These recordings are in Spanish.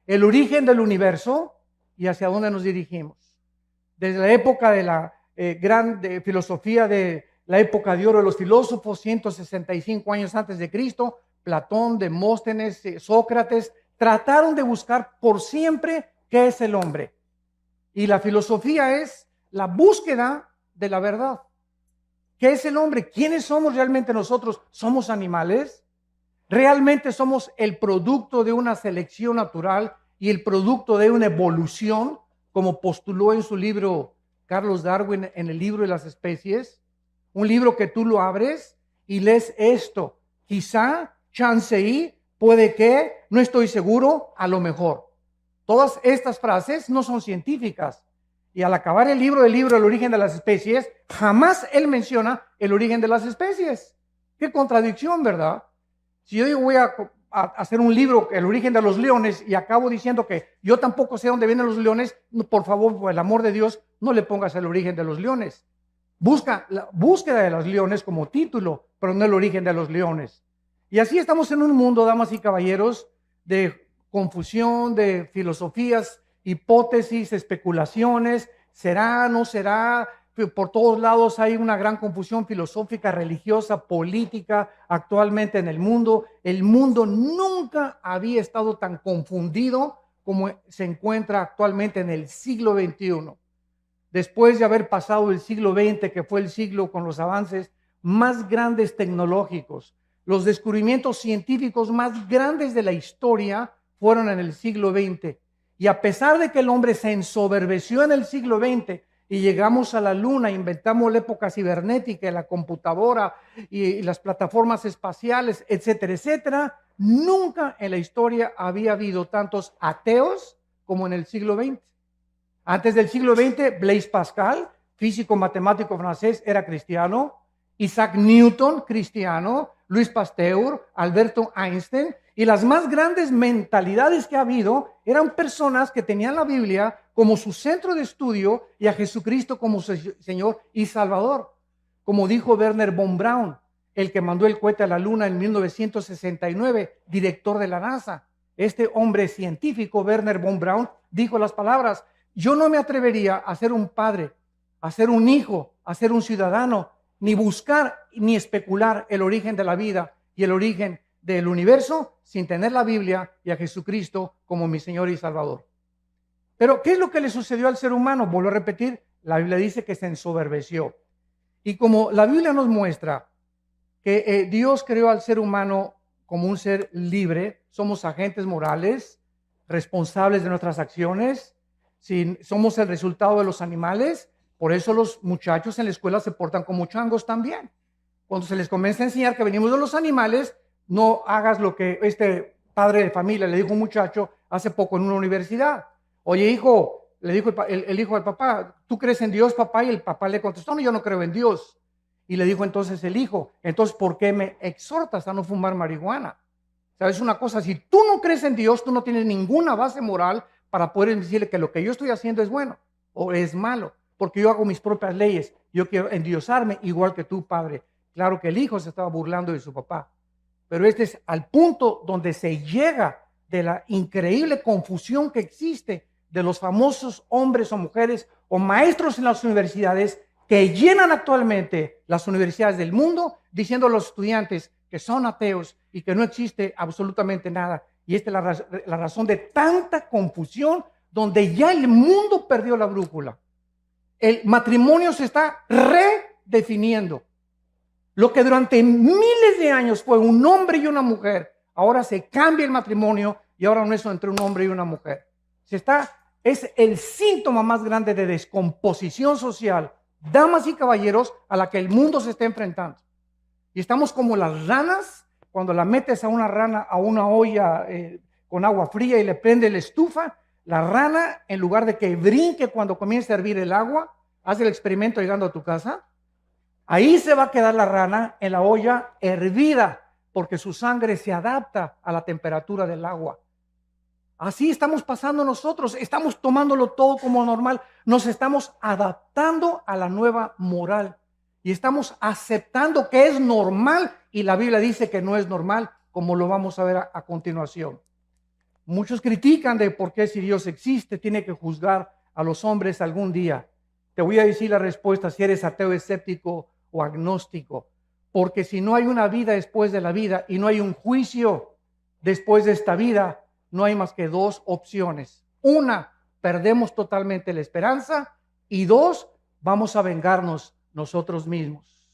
el origen del universo y hacia dónde nos dirigimos. Desde la época de la gran filosofía de la época de oro de los filósofos, 165 años antes de Cristo, Platón, Demóstenes, Sócrates, trataron de buscar por siempre qué es el hombre. Y la filosofía es la búsqueda de la verdad. ¿Qué es el hombre? ¿Quiénes somos realmente nosotros? ¿Somos animales? ¿Realmente somos el producto de una selección natural y el producto de una evolución, como postuló en su libro Carlos Darwin en el libro de las especies? Un libro que tú lo abres y lees esto. Quizá, chance y, puede que, no estoy seguro, a lo mejor. Todas estas frases no son científicas. Y al acabar el libro El origen de las especies, jamás él menciona el origen de las especies. Qué contradicción, ¿verdad? Si yo voy a hacer un libro, El origen de los leones, y acabo diciendo que yo tampoco sé dónde vienen los leones, por favor, por el amor de Dios, no le pongas el origen de los leones. Busca la búsqueda de los leones como título, pero no el origen de los leones. Y así estamos en un mundo, damas y caballeros, de confusión, de filosofías, hipótesis, especulaciones, será, no será. Por todos lados hay una gran confusión filosófica, religiosa, política actualmente en el mundo. El mundo nunca había estado tan confundido como se encuentra actualmente en el siglo XXI. Después de haber pasado el siglo XX, que fue el siglo con los avances más grandes tecnológicos, los descubrimientos científicos más grandes de la historia fueron en el siglo XX. Y a pesar de que el hombre se ensoberbeció en el siglo XX y llegamos a la luna, inventamos la época cibernética, la computadora y las plataformas espaciales, etcétera, etcétera, nunca en la historia había habido tantos ateos como en el siglo XX. Antes del siglo XX, Blaise Pascal, físico matemático francés, era cristiano. Isaac Newton, cristiano. Louis Pasteur, Alberto Einstein. Y las más grandes mentalidades que ha habido eran personas que tenían la Biblia como su centro de estudio y a Jesucristo como su Señor y Salvador. Como dijo Wernher von Braun, el que mandó el cohete a la luna en 1969, director de la NASA. Este hombre científico, Wernher von Braun, dijo las palabras: yo no me atrevería a ser un padre, a ser un hijo, a ser un ciudadano, ni buscar ni especular el origen de la vida y el origen del universo sin tener la Biblia y a Jesucristo como mi Señor y Salvador. Pero, ¿qué es lo que le sucedió al ser humano? Vuelvo a repetir, la Biblia dice que se ensoberbeció. Y como la Biblia nos muestra que Dios creó al ser humano como un ser libre, somos agentes morales, responsables de nuestras acciones, si somos el resultado de los animales, por eso los muchachos en la escuela se portan como changos también. Cuando se les comienza a enseñar que venimos de los animales, no hagas lo que este padre de familia le dijo a un muchacho hace poco en una universidad. Oye, hijo, le dijo el hijo al papá, ¿tú crees en Dios, papá? Y el papá le contestó, no, yo no creo en Dios. Y le dijo entonces el hijo, entonces, ¿por qué me exhortas a no fumar marihuana? ¿Sabes una cosa? Si tú no crees en Dios, tú no tienes ninguna base moral para poder decirle que lo que yo estoy haciendo es bueno o es malo, porque yo hago mis propias leyes. Yo quiero endiosarme igual que tú, padre. Claro que el hijo se estaba burlando de su papá, pero este es al punto donde se llega de la increíble confusión que existe de los famosos hombres o mujeres o maestros en las universidades que llenan actualmente las universidades del mundo diciendo a los estudiantes que son ateos y que no existe absolutamente nada. Y esta es la razón de tanta confusión, donde ya el mundo perdió la brújula. El matrimonio se está redefiniendo. Lo que durante miles de años fue un hombre y una mujer, ahora se cambia el matrimonio y ahora no es entre un hombre y una mujer. Es el síntoma más grande de descomposición social, damas y caballeros, a la que el mundo se está enfrentando. Y estamos como las ranas, cuando la metes a una rana a una olla con agua fría y le prende la estufa, la rana, en lugar de que brinque cuando comience a hervir el agua, hace el experimento llegando a tu casa, ahí se va a quedar la rana en la olla hervida, porque su sangre se adapta a la temperatura del agua. Así estamos pasando nosotros, estamos tomándolo todo como normal, nos estamos adaptando a la nueva moral y estamos aceptando que es normal y la Biblia dice que no es normal, como lo vamos a ver a continuación. Muchos critican de por qué si Dios existe tiene que juzgar a los hombres algún día. Te voy a decir la respuesta si eres ateo, escéptico o agnóstico. Porque si no hay una vida después de la vida y no hay un juicio después de esta vida, no hay más que dos opciones. Una, perdemos totalmente la esperanza, y dos, vamos a vengarnos nosotros mismos.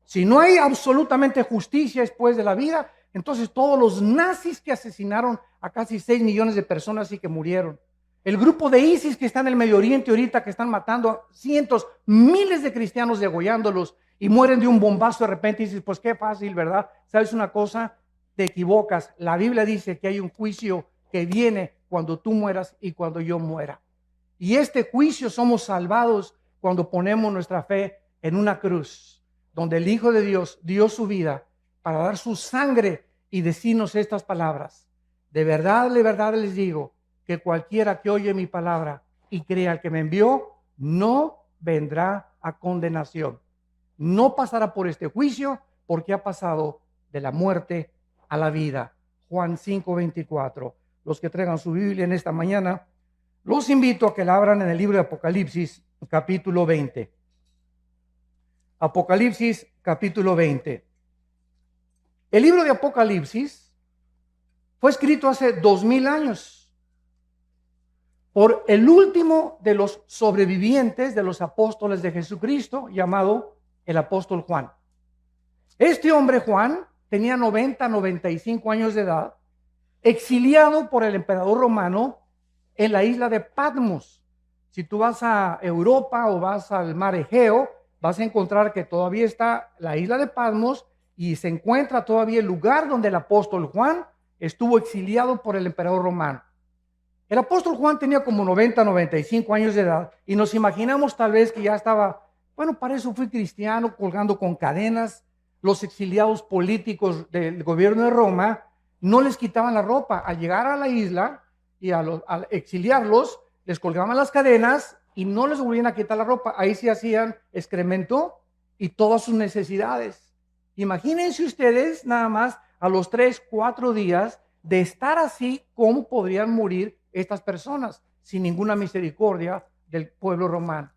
Si no hay absolutamente justicia después de la vida, entonces todos los nazis que asesinaron a casi 6 millones de personas y que murieron, el grupo de ISIS que está en el Medio Oriente ahorita, que están matando a cientos, miles de cristianos, degollándolos, y mueren de un bombazo de repente, y dices, pues qué fácil, ¿verdad? ¿Sabes una cosa? Te equivocas. La Biblia dice que hay un juicio que viene cuando tú mueras y cuando yo muera. Y este juicio somos salvados cuando ponemos nuestra fe en una cruz, donde el Hijo de Dios dio su vida para dar su sangre y decirnos estas palabras. De verdad les digo que cualquiera que oye mi palabra y crea al que me envió, no vendrá a condenación. No pasará por este juicio porque ha pasado de la muerte a la vida. Juan 5:24. Los que traigan su Biblia en esta mañana, los invito a que la abran en el libro de Apocalipsis, capítulo 20. Apocalipsis, capítulo 20. El libro de Apocalipsis fue escrito hace 2000 años por el último de los sobrevivientes de los apóstoles de Jesucristo, llamado el apóstol Juan. Este hombre, Juan, tenía 95 años de edad, exiliado por el emperador romano en la isla de Patmos. Si tú vas a Europa o vas al mar Egeo, vas a encontrar que todavía está la isla de Patmos y se encuentra todavía el lugar donde el apóstol Juan estuvo exiliado por el emperador romano. El apóstol Juan tenía como 95 años de edad y nos imaginamos tal vez que ya estaba, bueno, para eso fui cristiano, colgando con cadenas. Los exiliados políticos del gobierno de Roma no les quitaban la ropa. Al llegar a la isla y al exiliarlos, les colgaban las cadenas y no les volvían a quitar la ropa. Ahí se hacían excremento y todas sus necesidades. Imagínense ustedes nada más a los 3, 4 días de estar así, cómo podrían morir estas personas sin ninguna misericordia del pueblo romano.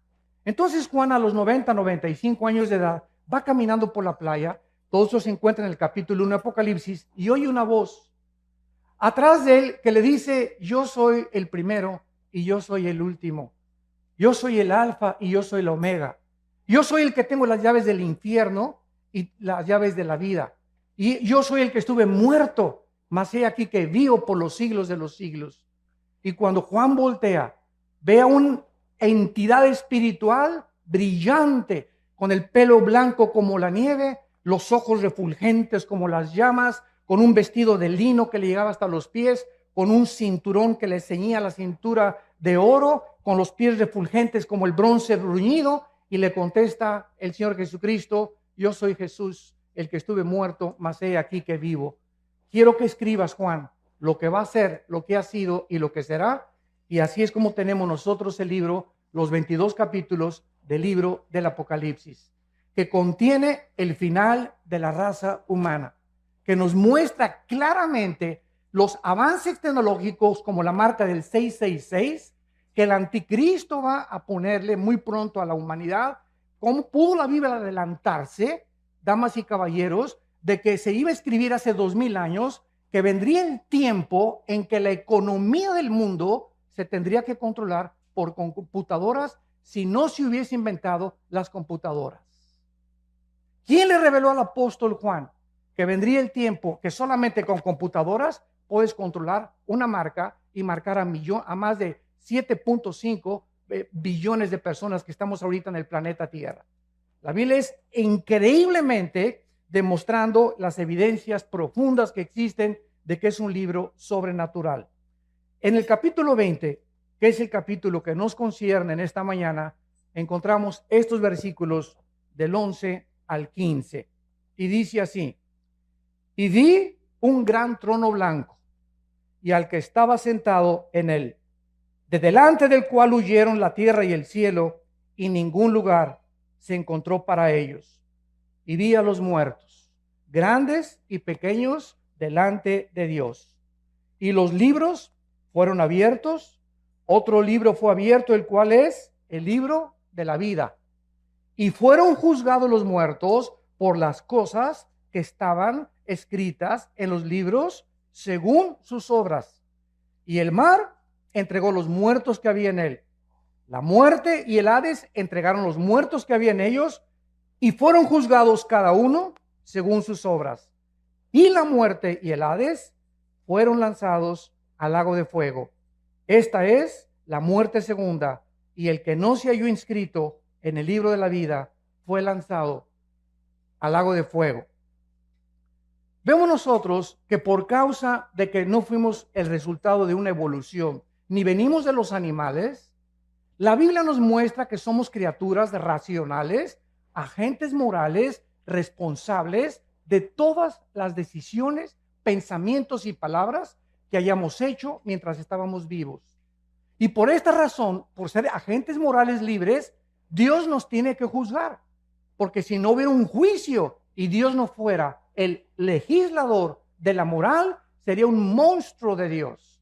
Entonces Juan, a los 95 años de edad, va caminando por la playa. Todo eso se encuentra en el capítulo 1 de Apocalipsis, y oye una voz atrás de él que le dice: yo soy el primero y yo soy el último. Yo soy el alfa y yo soy el omega. Yo soy el que tengo las llaves del infierno y las llaves de la vida. Y yo soy el que estuve muerto, mas he aquí que vivo por los siglos de los siglos. Y cuando Juan voltea, ve a una entidad espiritual brillante, con el pelo blanco como la nieve, los ojos refulgentes como las llamas, con un vestido de lino que le llegaba hasta los pies, con un cinturón que le ceñía la cintura de oro, con los pies refulgentes como el bronce bruñido, y le contesta el Señor Jesucristo: yo soy Jesús, el que estuve muerto, mas he aquí que vivo. Quiero que escribas, Juan, lo que va a ser, lo que ha sido y lo que será. Y así es como tenemos nosotros el libro, los 22 capítulos del libro del Apocalipsis, que contiene el final de la raza humana, que nos muestra claramente los avances tecnológicos como la marca del 666, que el anticristo va a ponerle muy pronto a la humanidad. ¿Cómo pudo la Biblia adelantarse, damas y caballeros, de que se iba a escribir hace 2000 años, que vendría el tiempo en que la economía del mundo se tendría que controlar por computadoras si no se hubiese inventado las computadoras? ¿Quién le reveló al apóstol Juan que vendría el tiempo que solamente con computadoras puedes controlar una marca y marcar a más de 7.5 billones de personas que estamos ahorita en el planeta Tierra? La Biblia es increíblemente demostrando las evidencias profundas que existen de que es un libro sobrenatural. En el capítulo 20, que es el capítulo que nos concierne en esta mañana, encontramos estos versículos del 11 al 15. Y dice así: y vi un gran trono blanco y al que estaba sentado en él, de delante del cual huyeron la tierra y el cielo, y ningún lugar se encontró para ellos. Y vi a los muertos, grandes y pequeños, delante de Dios. Y los libros fueron abiertos. Otro libro fue abierto, el cual es el libro de la vida. Y fueron juzgados los muertos por las cosas que estaban escritas en los libros según sus obras. Y el mar entregó los muertos que había en él. La muerte y el Hades entregaron los muertos que había en ellos y fueron juzgados cada uno según sus obras. Y la muerte y el Hades fueron lanzados al lago de fuego. Esta es la muerte segunda, y el que no se halló inscrito en el libro de la vida fue lanzado al lago de fuego. Vemos nosotros que por causa de que no fuimos el resultado de una evolución, ni venimos de los animales, la Biblia nos muestra que somos criaturas racionales, agentes morales, responsables de todas las decisiones, pensamientos y palabras que hayamos hecho mientras estábamos vivos. Y por esta razón, por ser agentes morales libres, Dios nos tiene que juzgar. Porque si no hubiera un juicio y Dios no fuera el legislador de la moral, sería un monstruo de Dios.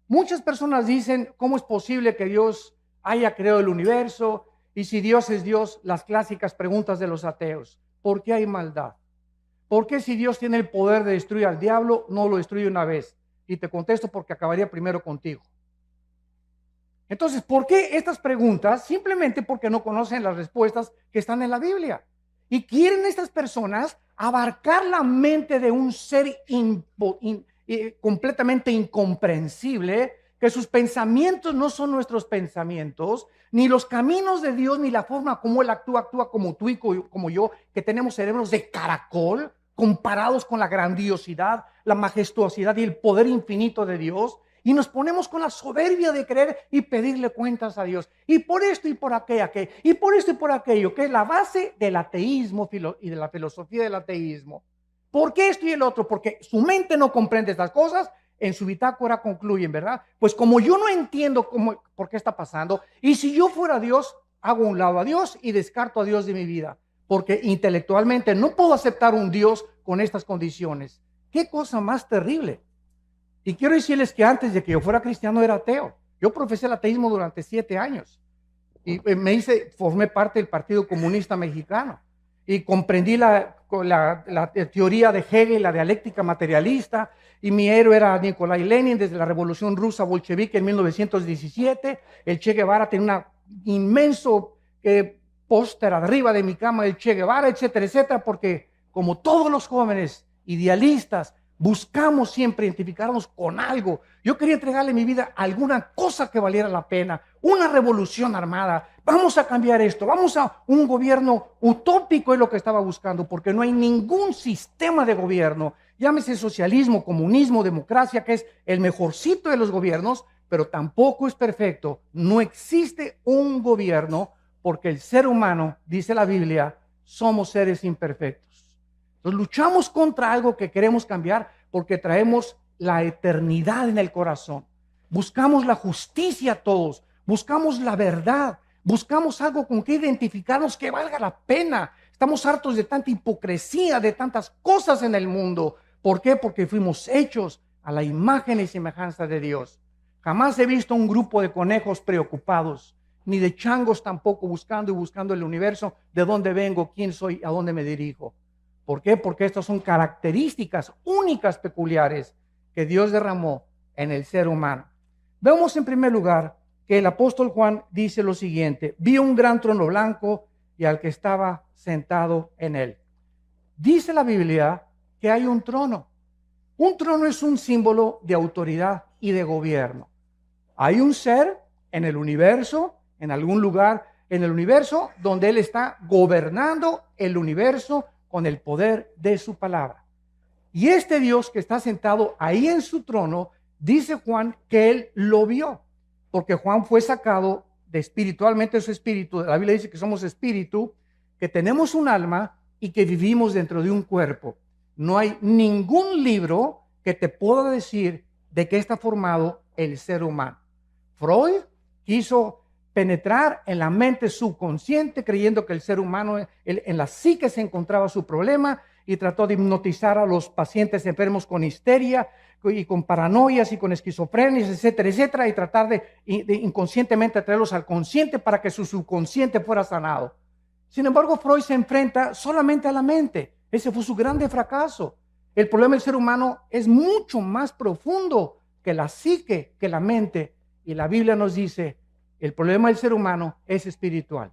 Muchas personas dicen, ¿cómo es posible que Dios haya creado el universo? Y si Dios es Dios, las clásicas preguntas de los ateos. ¿Por qué hay maldad? ¿Por qué si Dios tiene el poder de destruir al diablo, no lo destruye una vez? Y te contesto porque acabaría primero contigo. Entonces, ¿por qué estas preguntas? Simplemente porque no conocen las respuestas que están en la Biblia. Y quieren estas personas abarcar la mente de un ser completamente incomprensible, que sus pensamientos no son nuestros pensamientos, ni los caminos de Dios, ni la forma como Él actúa como tú y como yo, que tenemos cerebros de caracol, comparados con la grandiosidad, la majestuosidad y el poder infinito de Dios. Y nos ponemos con la soberbia de creer y pedirle cuentas a Dios. Y por esto y por aquello, y por esto y por aquello, que es la base del ateísmo y de la filosofía del ateísmo. ¿Por qué esto y el otro? Porque su mente no comprende estas cosas. En su bitácora concluyen, ¿verdad? Pues como yo no entiendo por qué está pasando, y si yo fuera Dios, hago a un lado a Dios y descarto a Dios de mi vida. Porque intelectualmente no puedo aceptar un Dios con estas condiciones. ¿Qué cosa más terrible? Y quiero decirles que antes de que yo fuera cristiano era ateo. Yo profesé el ateísmo durante 7 años. Y formé parte del Partido Comunista Mexicano. Y comprendí la teoría de Hegel, la dialéctica materialista. Y mi héroe era Nikolai Lenin desde la Revolución Rusa bolchevique en 1917. El Che Guevara tenía un inmenso póster arriba de mi cama del Che Guevara, etcétera, etcétera. Porque como todos los jóvenes idealistas, buscamos siempre identificarnos con algo. Yo quería entregarle mi vida a alguna cosa que valiera la pena, una revolución armada. Vamos a cambiar esto, vamos a un gobierno utópico, es lo que estaba buscando, porque no hay ningún sistema de gobierno, llámese socialismo, comunismo, democracia, que es el mejorcito de los gobiernos, pero tampoco es perfecto. No existe un gobierno porque el ser humano, dice la Biblia, somos seres imperfectos. Entonces luchamos contra algo que queremos cambiar porque traemos la eternidad en el corazón. Buscamos la justicia todos, buscamos la verdad, buscamos algo con que identificarnos que valga la pena. Estamos hartos de tanta hipocresía, de tantas cosas en el mundo. ¿Por qué? Porque fuimos hechos a la imagen y semejanza de Dios. Jamás he visto un grupo de conejos preocupados, ni de changos tampoco buscando el universo, de dónde vengo, quién soy, a dónde me dirijo. ¿Por qué? Porque estas son características únicas, peculiares, que Dios derramó en el ser humano. Vemos en primer lugar que el apóstol Juan dice lo siguiente: vi un gran trono blanco y al que estaba sentado en él. Dice la Biblia que hay un trono. Un trono es un símbolo de autoridad y de gobierno. Hay un ser en el universo, en algún lugar en el universo, donde Él está gobernando el universo con el poder de su palabra. Y este Dios que está sentado ahí en su trono, dice Juan que Él lo vio, porque Juan fue sacado de espiritualmente su espíritu. La Biblia dice que somos espíritu, que tenemos un alma y que vivimos dentro de un cuerpo. No hay ningún libro que te pueda decir de qué está formado el ser humano. Freud quiso penetrar en la mente subconsciente creyendo que el ser humano, en la psique se encontraba su problema, y trató de hipnotizar a los pacientes enfermos con histeria y con paranoias y con esquizofrenias, etcétera, etcétera, y tratar de inconscientemente traerlos al consciente para que su subconsciente fuera sanado. Sin embargo, Freud se enfrenta solamente a la mente. Ese fue su grande fracaso. El problema del ser humano es mucho más profundo que la psique, que la mente. Y la Biblia nos dice, el problema del ser humano es espiritual.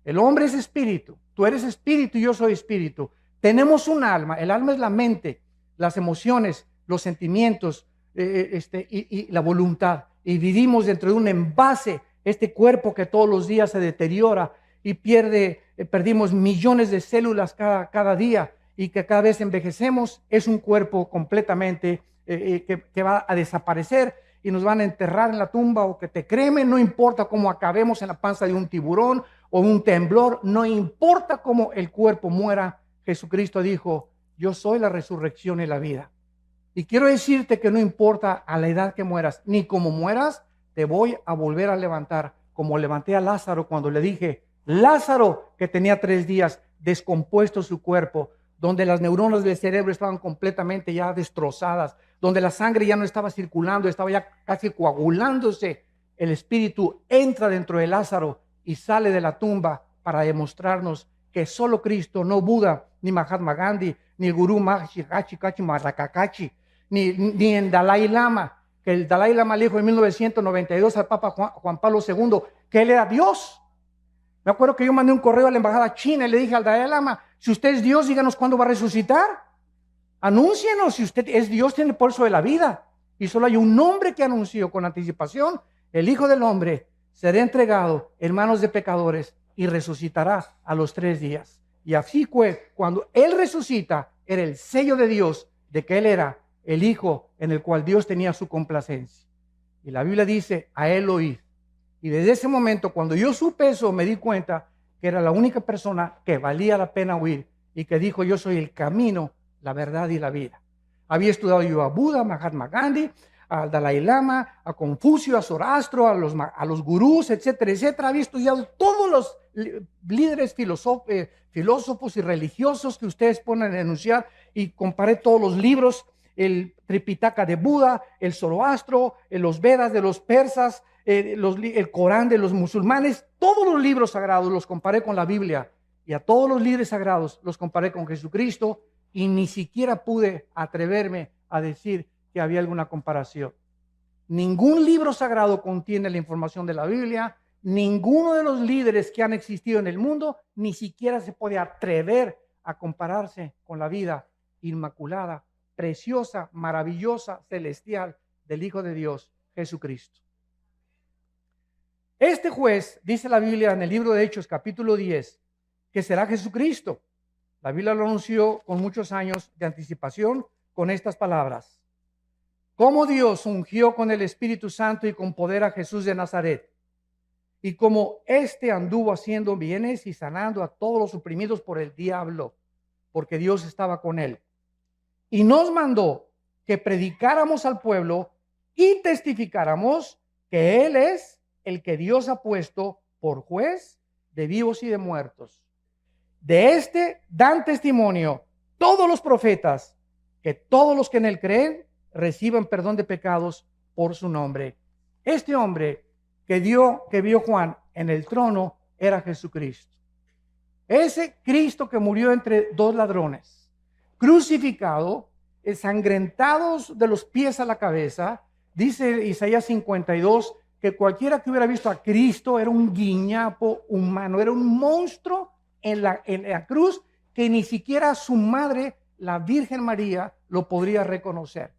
El hombre es espíritu, tú eres espíritu y yo soy espíritu. Tenemos un alma, el alma es la mente, las emociones, los sentimientos y la voluntad. Y vivimos dentro de un envase, este cuerpo que todos los días se deteriora y perdimos millones de células cada día y que cada vez envejecemos. Es un cuerpo completamente que va a desaparecer y nos van a enterrar en la tumba o que te cremen, no importa cómo acabemos en la panza de un tiburón o un temblor, no importa cómo el cuerpo muera. Jesucristo dijo, yo soy la resurrección y la vida. Y quiero decirte que no importa a la edad que mueras, ni cómo mueras, te voy a volver a levantar, como levanté a Lázaro cuando le dije, Lázaro, que tenía 3 días descompuesto su cuerpo, donde las neuronas del cerebro estaban completamente ya destrozadas, donde la sangre ya no estaba circulando, estaba ya casi coagulándose. El espíritu entra dentro de Lázaro y sale de la tumba para demostrarnos que solo Cristo, no Buda, ni Mahatma Gandhi, ni el gurú Maharishi Kachi Marakakachi, ni el Dalai Lama, que el Dalai Lama le dijo en 1992 al Papa Juan Pablo II que él era Dios. Me acuerdo que yo mandé un correo a la embajada china y le dije al Dalai Lama, si usted es Dios, díganos cuándo va a resucitar. Anúncienos, si usted es Dios, tiene el pulso de la vida. Y solo hay un nombre que anunció con anticipación, el Hijo del Hombre será entregado en manos de pecadores y resucitará a los 3 días. Y así fue, cuando Él resucita, era el sello de Dios de que Él era el Hijo en el cual Dios tenía su complacencia. Y la Biblia dice, a Él oíd. Y desde ese momento, cuando yo supe eso, me di cuenta que era la única persona que valía la pena oír y que dijo, yo soy el camino, la verdad y la vida. Había estudiado yo a Buda, a Mahatma Gandhi, al Dalai Lama, a Confucio, a Zoroastro, a los gurús, etcétera, etcétera. Había estudiado todos los líderes filósofos y religiosos que ustedes ponen a enunciar y comparé todos los libros, el Tripitaka de Buda, el Zoroastro, los Vedas de los persas, el Corán de los musulmanes, todos los libros sagrados los comparé con la Biblia y a todos los líderes sagrados los comparé con Jesucristo y ni siquiera pude atreverme a decir que había alguna comparación. Ningún libro sagrado contiene la información de la Biblia, ninguno de los líderes que han existido en el mundo ni siquiera se puede atrever a compararse con la vida inmaculada, preciosa, maravillosa, celestial del Hijo de Dios, Jesucristo. Este juez, dice la Biblia en el libro de Hechos, capítulo 10, que será Jesucristo. La Biblia lo anunció con muchos años de anticipación con estas palabras. Como Dios ungió con el Espíritu Santo y con poder a Jesús de Nazaret, y como éste anduvo haciendo bienes y sanando a todos los oprimidos por el diablo, porque Dios estaba con él. Y nos mandó que predicáramos al pueblo y testificáramos que Él es el que Dios ha puesto por juez de vivos y de muertos. De este dan testimonio todos los profetas, que todos los que en él creen reciban perdón de pecados por su nombre. Este hombre que vio Juan en el trono era Jesucristo. Ese Cristo que murió entre 2 ladrones, crucificado, ensangrentados de los pies a la cabeza. Dice Isaías 52 que cualquiera que hubiera visto a Cristo era un guiñapo humano, era un monstruo en la cruz que ni siquiera su madre, la Virgen María, lo podría reconocer.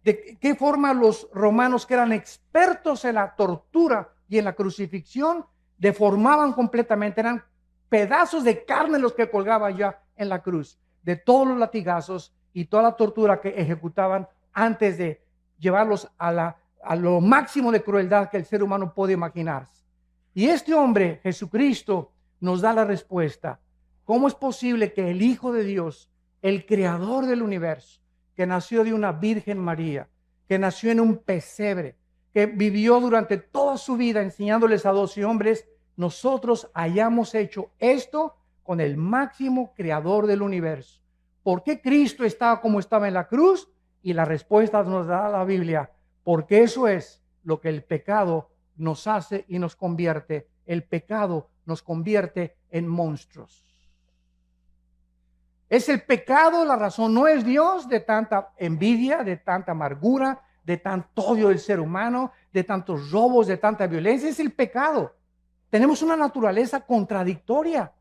¿De qué forma los romanos, que eran expertos en la tortura y en la crucifixión, deformaban completamente? Eran pedazos de carne los que colgaban ya en la cruz, de todos los latigazos y toda la tortura que ejecutaban antes de llevarlos a lo máximo de crueldad que el ser humano puede imaginarse. Y este hombre, Jesucristo, nos da la respuesta. ¿Cómo es posible que el Hijo de Dios, el creador del universo, que nació de una Virgen María, que nació en un pesebre, que vivió durante toda su vida enseñándoles a 12 hombres, nosotros hayamos hecho esto con el máximo creador del universo, ¿por qué Cristo estaba como estaba en la cruz? Y la respuesta nos da la Biblia, porque eso es lo que el pecado nos hace y nos convierte. El pecado nos convierte en monstruos. Es el pecado la razón, no es Dios de tanta envidia, de tanta amargura, de tanto odio del ser humano, de tantos robos, de tanta violencia. Es el pecado. Tenemos una naturaleza contradictoria.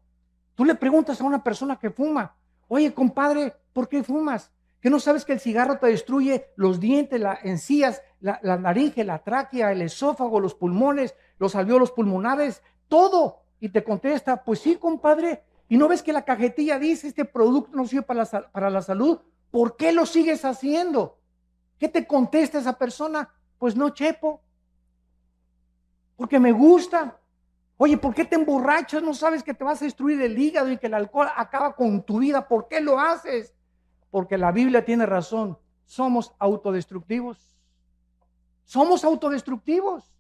Tú le preguntas a una persona que fuma, oye, compadre, ¿por qué fumas? ¿Que no sabes que el cigarro te destruye los dientes, las encías, la laringe, la tráquea, el esófago, los pulmones, los alvéolos pulmonares, todo? Y te contesta, pues sí, compadre. ¿Y no ves que la cajetilla dice, este producto no sirve para la salud? ¿Por qué lo sigues haciendo? ¿Qué te contesta esa persona? Pues no, chepo, porque me gusta. Oye, ¿por qué te emborrachas? ¿No sabes que te vas a destruir el hígado y que el alcohol acaba con tu vida? ¿Por qué lo haces? Porque la Biblia tiene razón. Somos autodestructivos. Somos autodestructivos.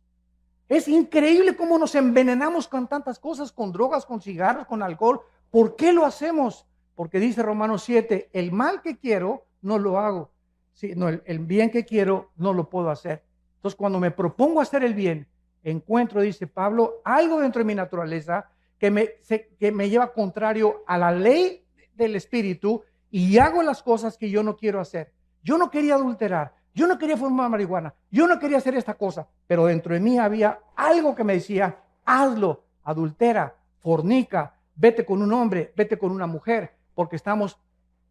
Es increíble cómo nos envenenamos con tantas cosas, con drogas, con cigarros, con alcohol. ¿Por qué lo hacemos? Porque dice Romanos 7, el mal que quiero no lo hago. Sí, no, el bien que quiero no lo puedo hacer. Entonces, cuando me propongo hacer el bien, encuentro, dice Pablo, algo dentro de mi naturaleza que me lleva contrario a la ley del Espíritu y hago las cosas que yo no quiero hacer. Yo no quería adulterar, yo no quería fumar marihuana, yo no quería hacer esta cosa, pero dentro de mí había algo que me decía, hazlo, adultera, fornica, vete con un hombre, vete con una mujer, porque estamos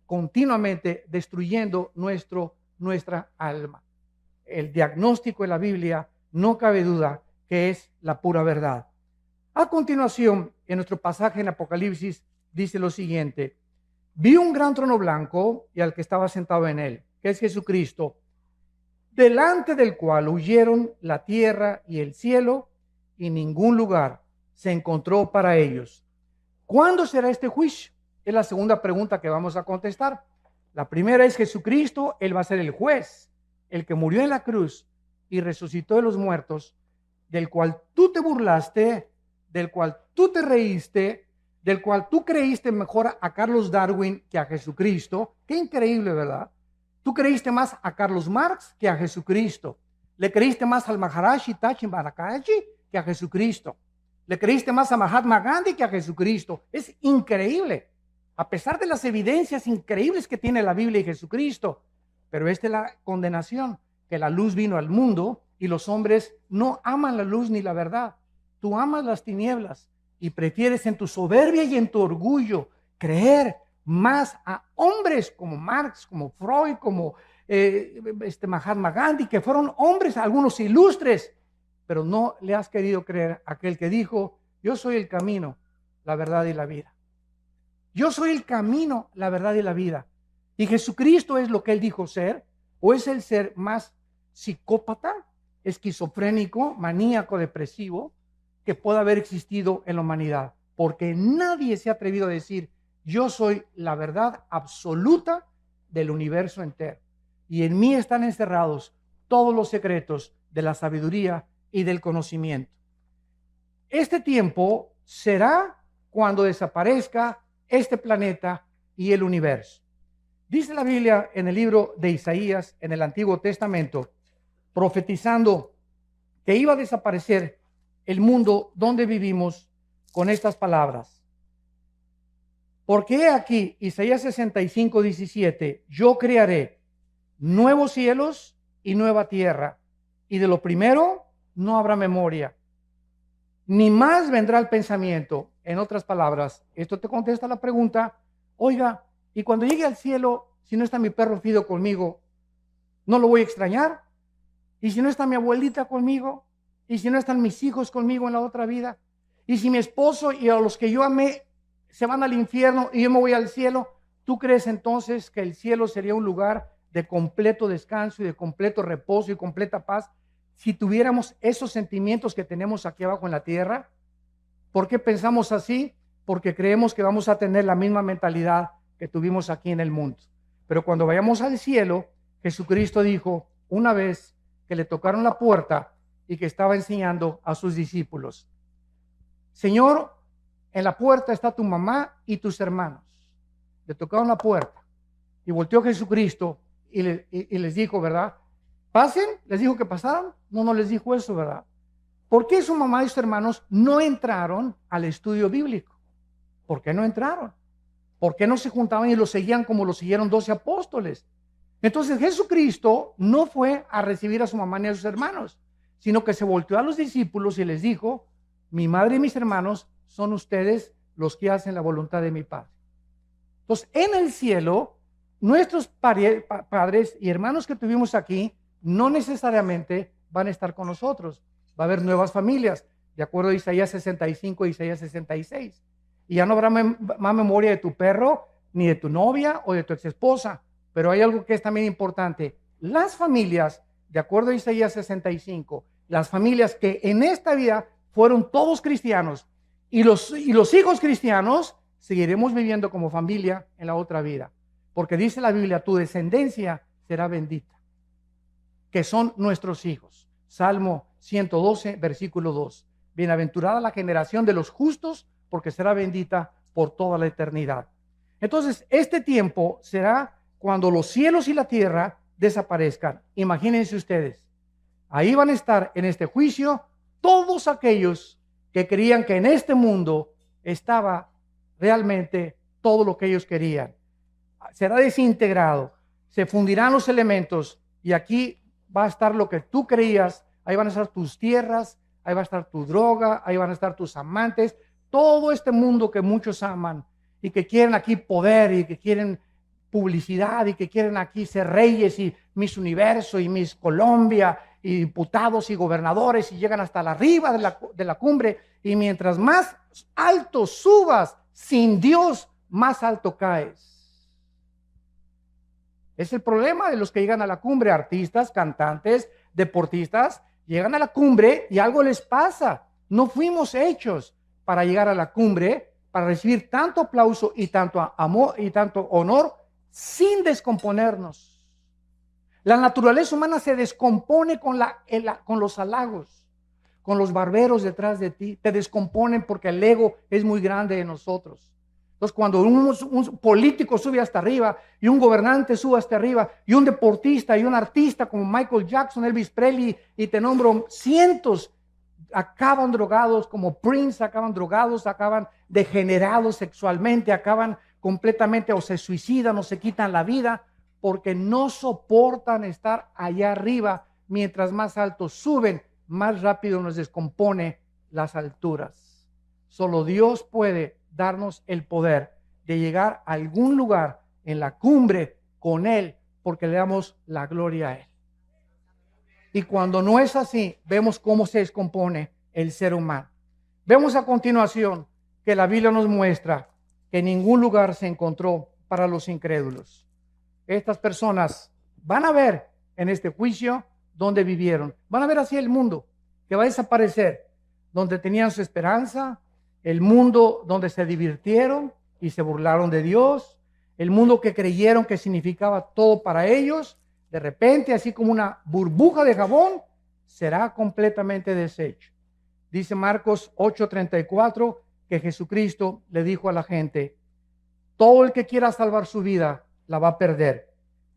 continuamente destruyendo nuestra alma. El diagnóstico de la Biblia, no cabe duda que es la pura verdad. A continuación, en nuestro pasaje en Apocalipsis, dice lo siguiente: vi un gran trono blanco y al que estaba sentado en él, que es Jesucristo, delante del cual huyeron la tierra y el cielo, y ningún lugar se encontró para ellos. ¿Cuándo será este juicio? Es la segunda pregunta que vamos a contestar. La primera es Jesucristo, Él va a ser el juez, el que murió en la cruz y resucitó de los muertos, del cual tú te burlaste, del cual tú te reíste, del cual tú creíste mejor a Carlos Darwin que a Jesucristo. Qué increíble, ¿verdad? Tú creíste más a Carlos Marx que a Jesucristo. Le creíste más al Maharaji Tachi Marakaji que a Jesucristo. Le creíste más a Mahatma Gandhi que a Jesucristo. Es increíble, a pesar de las evidencias increíbles que tiene la Biblia y Jesucristo. Pero esta es la condenación, que la luz vino al mundo y los hombres no aman la luz ni la verdad. Tú amas las tinieblas y prefieres en tu soberbia y en tu orgullo creer más a hombres como Marx, como Freud, como Mahatma Gandhi, que fueron hombres, algunos ilustres, pero no le has querido creer a aquel que dijo, yo soy el camino, la verdad y la vida. Yo soy el camino, la verdad y la vida. Y Jesucristo es lo que él dijo ser, o es el ser más psicópata, esquizofrénico, maníaco, depresivo, que pueda haber existido en la humanidad. Porque nadie se ha atrevido a decir, yo soy la verdad absoluta del universo entero. Y en mí están encerrados todos los secretos de la sabiduría y del conocimiento. Este tiempo será cuando desaparezca este planeta y el universo. Dice la Biblia en el libro de Isaías, en el Antiguo Testamento, profetizando que iba a desaparecer el mundo donde vivimos con estas palabras. Porque he aquí, Isaías 65, 17, yo crearé nuevos cielos y nueva tierra, y de lo primero no habrá memoria, ni más vendrá el pensamiento. En otras palabras, esto te contesta la pregunta, oiga, y cuando llegue al cielo, si no está mi perro Fido conmigo, ¿no lo voy a extrañar? Y si no está mi abuelita conmigo, y si no están mis hijos conmigo en la otra vida, y si mi esposo y a los que yo amé se van al infierno y yo me voy al cielo, ¿tú crees entonces que el cielo sería un lugar de completo descanso y de completo reposo y completa paz si tuviéramos esos sentimientos que tenemos aquí abajo en la tierra? ¿Por qué pensamos así? Porque creemos que vamos a tener la misma mentalidad que tuvimos aquí en el mundo. Pero cuando vayamos al cielo, Jesucristo dijo una vez que le tocaron la puerta y que estaba enseñando a sus discípulos, Señor, en la puerta está tu mamá y tus hermanos. Le tocaron la puerta. Y volteó Jesucristo y les dijo, ¿verdad? Pasen, les dijo que pasaran. No les dijo eso, ¿verdad? ¿Por qué su mamá y sus hermanos no entraron al estudio bíblico? ¿Por qué no entraron? ¿Por qué no se juntaban y lo seguían como lo siguieron 12 apóstoles? Entonces Jesucristo no fue a recibir a su mamá ni a sus hermanos, sino que se volteó a los discípulos y les dijo, mi madre y mis hermanos son ustedes los que hacen la voluntad de mi Padre. Entonces, en el cielo, nuestros padres y hermanos que tuvimos aquí no necesariamente van a estar con nosotros. Va a haber nuevas familias, de acuerdo a Isaías 65 y Isaías 66. Y ya no habrá más memoria de tu perro, ni de tu novia o de tu exesposa. Pero hay algo que es también importante. Las familias, de acuerdo a Isaías 65, las familias que en esta vida fueron todos cristianos y los hijos cristianos, seguiremos viviendo como familia en la otra vida. Porque dice la Biblia, tu descendencia será bendita, que son nuestros hijos. Salmo 112, versículo 2. Bienaventurada la generación de los justos, porque será bendita por toda la eternidad. Entonces, este tiempo será cuando los cielos y la tierra desaparezcan. Imagínense ustedes, ahí van a estar en este juicio todos aquellos que creían que en este mundo estaba realmente todo lo que ellos querían. Será desintegrado, se fundirán los elementos y aquí va a estar lo que tú creías. Ahí van a estar tus tierras, ahí va a estar tu droga, ahí van a estar tus amantes, todo este mundo que muchos aman y que quieren aquí poder y que quieren publicidad y que quieren aquí ser reyes y Miss Universo y Miss Colombia y diputados y gobernadores y llegan hasta la arriba de la cumbre, y mientras más alto subas sin Dios, más alto caes. Es el problema de los que llegan a la cumbre, artistas, cantantes, deportistas, llegan a la cumbre y algo les pasa. No fuimos hechos para llegar a la cumbre, para recibir tanto aplauso y tanto amor y tanto honor sin descomponernos. La naturaleza humana se descompone con los halagos, con los barberos detrás de ti. Te descomponen porque el ego es muy grande de nosotros. Entonces, cuando un político sube hasta arriba y un gobernante sube hasta arriba y un deportista y un artista como Michael Jackson, Elvis Presley y te nombro cientos, acaban drogados, como Prince, acaban drogados, acaban degenerados sexualmente, acaban completamente o se suicidan o se quitan la vida porque no soportan estar allá arriba. Mientras más altos suben, más rápido nos descompone las alturas. Solo Dios puede darnos el poder de llegar a algún lugar en la cumbre con Él, porque le damos la gloria a Él. Y cuando no es así, vemos cómo se descompone el ser humano. Vemos a continuación que la Biblia nos muestra que ningún lugar se encontró para los incrédulos. Estas personas van a ver en este juicio donde vivieron. Van a ver así el mundo que va a desaparecer, donde tenían su esperanza, el mundo donde se divirtieron y se burlaron de Dios, el mundo que creyeron que significaba todo para ellos. De repente, así como una burbuja de jabón, será completamente deshecho. Dice Marcos 8:34 que Jesucristo le dijo a la gente: todo el que quiera salvar su vida la va a perder,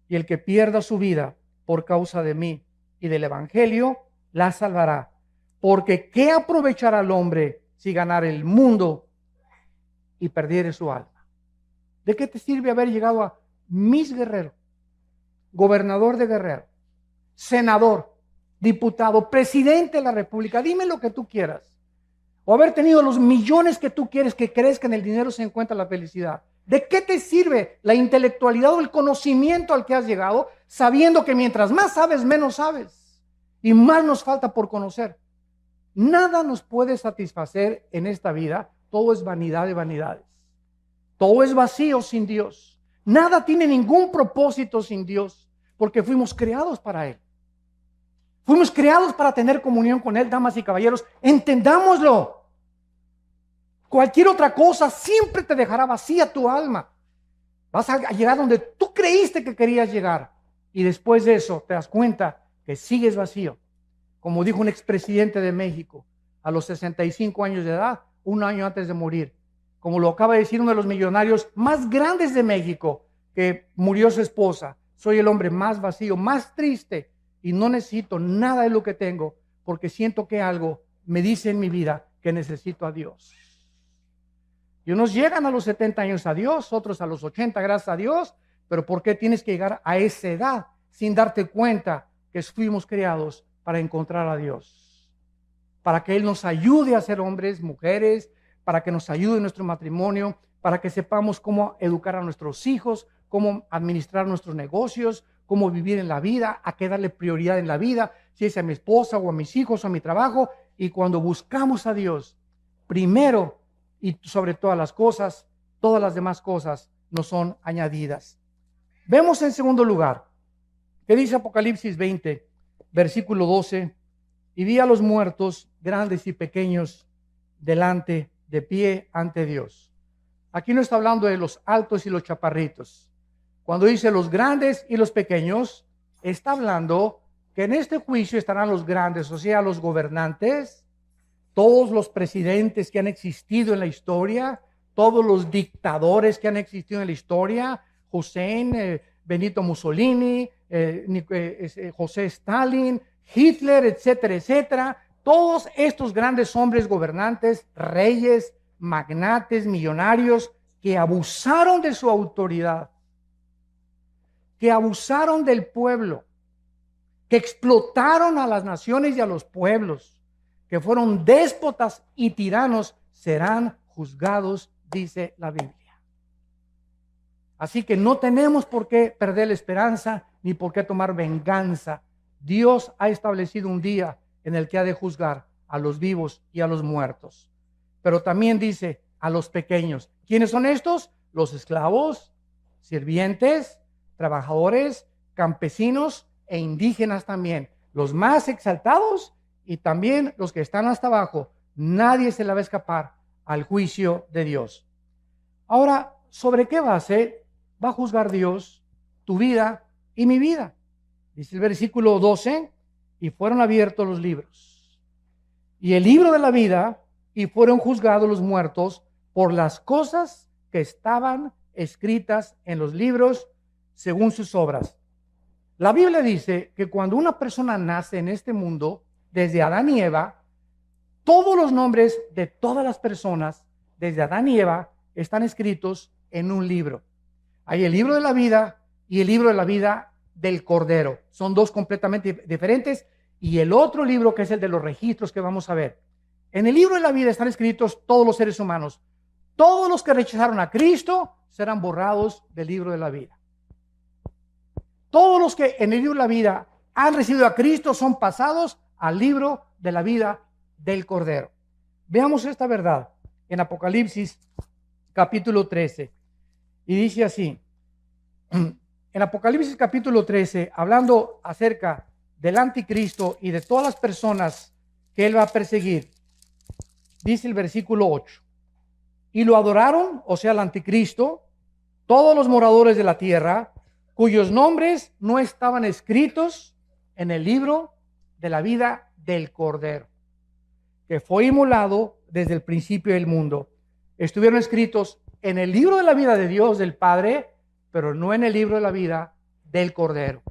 y el que pierda su vida por causa de mí y del evangelio la salvará. Porque ¿qué aprovechará el hombre si ganara el mundo y perdiere su alma? ¿De qué te sirve haber llegado a Miss Guerrero, gobernador de Guerrero, senador, diputado, presidente de la República? Dime lo que tú quieras. O haber tenido los millones que tú quieres, que crees que en el dinero se encuentra la felicidad. ¿De qué te sirve la intelectualidad o el conocimiento al que has llegado, sabiendo que mientras más sabes, menos sabes y más nos falta por conocer? Nada nos puede satisfacer en esta vida. Todo es vanidad de vanidades. Todo es vacío sin Dios. Nada tiene ningún propósito sin Dios, porque fuimos creados para Él. Fuimos creados para tener comunión con Él, damas y caballeros. Entendámoslo. Cualquier otra cosa siempre te dejará vacía tu alma. Vas a llegar donde tú creíste que querías llegar. Y después de eso te das cuenta que sigues vacío. Como dijo un expresidente de México, a los 65 años de edad, un año antes de morir. Como lo acaba de decir uno de los millonarios más grandes de México, que murió su esposa. Soy el hombre más vacío, más triste y no necesito nada de lo que tengo porque siento que algo me dice en mi vida que necesito a Dios. Y unos llegan a los 70 años a Dios, otros a los 80, gracias a Dios, pero ¿por qué tienes que llegar a esa edad sin darte cuenta que fuimos creados para encontrar a Dios? Para que Él nos ayude a ser hombres, mujeres, para que nos ayude en nuestro matrimonio, para que sepamos cómo educar a nuestros hijos, cómo administrar nuestros negocios, cómo vivir en la vida, a qué darle prioridad en la vida, si es a mi esposa o a mis hijos o a mi trabajo. Y cuando buscamos a Dios, primero y sobre todas las cosas, todas las demás cosas nos son añadidas. Vemos en segundo lugar, que dice Apocalipsis 20, versículo 12, y vi a los muertos, grandes y pequeños, delante, de pie ante Dios. Aquí no está hablando de los altos y los chaparritos. Cuando dice los grandes y los pequeños, está hablando que en este juicio estarán los grandes, o sea, los gobernantes, todos los presidentes que han existido en la historia, todos los dictadores que han existido en la historia, Hussein, Benito Mussolini, José Stalin, Hitler, etcétera, etcétera. Todos estos grandes hombres gobernantes, reyes, magnates, millonarios, que abusaron de su autoridad, que abusaron del pueblo, que explotaron a las naciones y a los pueblos, que fueron déspotas y tiranos, serán juzgados, dice la Biblia. Así que no tenemos por qué perder la esperanza ni por qué tomar venganza. Dios ha establecido un día en el que ha de juzgar a los vivos y a los muertos. Pero también dice a los pequeños. ¿Quiénes son estos? Los esclavos, sirvientes, trabajadores, campesinos e indígenas también. Los más exaltados y también los que están hasta abajo. Nadie se le va a escapar al juicio de Dios. Ahora, ¿sobre qué base va a juzgar Dios tu vida y mi vida? Dice el versículo 12, y fueron abiertos los libros. Y el libro de la vida, y fueron juzgados los muertos por las cosas que estaban escritas en los libros según sus obras. La Biblia dice que cuando una persona nace en este mundo, desde Adán y Eva, todos los nombres de todas las personas, desde Adán y Eva, están escritos en un libro. Hay el libro de la vida y el libro de la vida del Cordero. Son dos completamente diferentes. Y el otro libro, que es el de los registros, que vamos a ver. En el libro de la vida están escritos todos los seres humanos. Todos los que rechazaron a Cristo serán borrados del libro de la vida. Todos los que en el libro de la vida han recibido a Cristo son pasados al libro de la vida del Cordero. Veamos esta verdad en Apocalipsis capítulo 13. Y dice así, en Apocalipsis capítulo 13, hablando acerca del anticristo y de todas las personas que él va a perseguir, dice el versículo 8, y lo adoraron, o sea, el anticristo, todos los moradores de la tierra, cuyos nombres no estaban escritos en el libro de la vida del Cordero, que fue inmolado desde el principio del mundo. Estuvieron escritos en el libro de la vida de Dios, del Padre, pero no en el libro de la vida del Cordero.